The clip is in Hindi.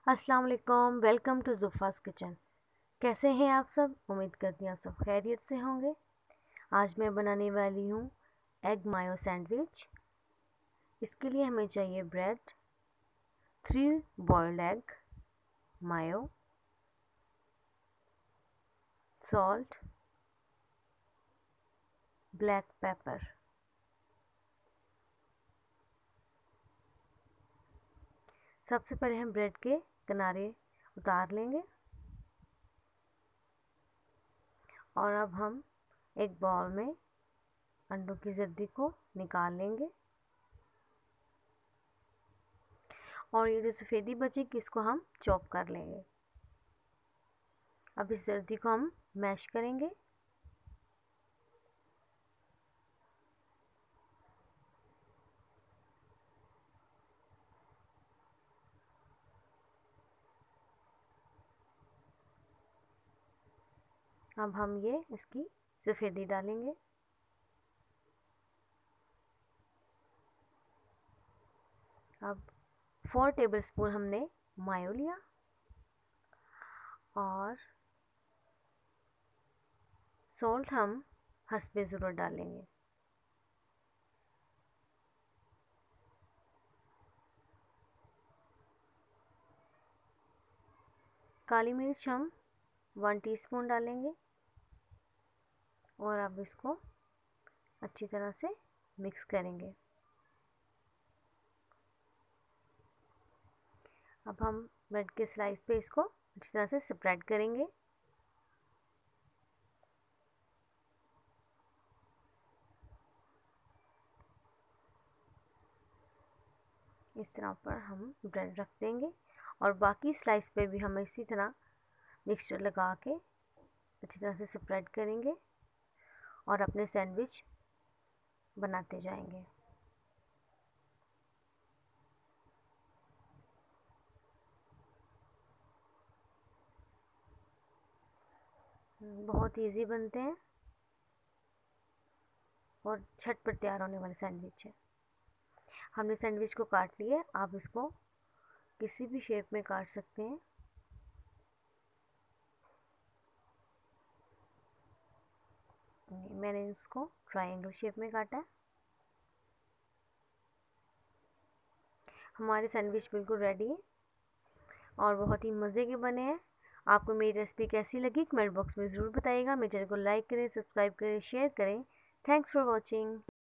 अस्सलाम वालेकुम, वेलकम टू ज़ुफ़ास किचन। कैसे हैं आप सब? उम्मीद करती हूँ आप सब खैरियत से होंगे। आज मैं बनाने वाली हूँ एग मायो सैंडविच। इसके लिए हमें चाहिए ब्रेड, 3 बॉइल्ड एग, मायो, सॉल्ट, ब्लैक पेपर। सबसे पहले हम ब्रेड के किनारे उतार लेंगे और अब हम एक बाउल में अंडों की जर्दी को निकाल लेंगे और ये जो सफ़ेदी बचेगी इसको हम चॉप कर लेंगे। अब इस जर्दी को हम मैश करेंगे। अब हम ये इसकी सफ़ेदी डालेंगे। अब 4 टेबलस्पून हमने मायो लिया और सॉल्ट हम हस्बे ज़रूरत डालेंगे। काली मिर्च हम 1 टीस्पून डालेंगे और अब इसको अच्छी तरह से मिक्स करेंगे। अब हम ब्रेड के स्लाइस पे इसको अच्छी तरह से स्प्रेड करेंगे। इस तरह पर हम ब्रेड रख देंगे और बाकी स्लाइस पे भी हम इसी तरह मिक्सचर लगा के अच्छी तरह से स्प्रेड करेंगे और अपने सैंडविच बनाते जाएंगे। बहुत इजी बनते हैं और झटपट तैयार होने वाले सैंडविच है। हमने सैंडविच को काट लिया। आप इसको किसी भी शेप में काट सकते हैं। मैंने इसको ट्रायंगल शेप में काटा है। हमारे सैंडविच बिल्कुल रेडी है और बहुत ही मज़े के बने हैं। आपको मेरी रेसिपी कैसी लगी कमेंट बॉक्स में ज़रूर बताइएगा। मेरे चैनल को लाइक करें, सब्सक्राइब करें, शेयर करें। Thanks for watching.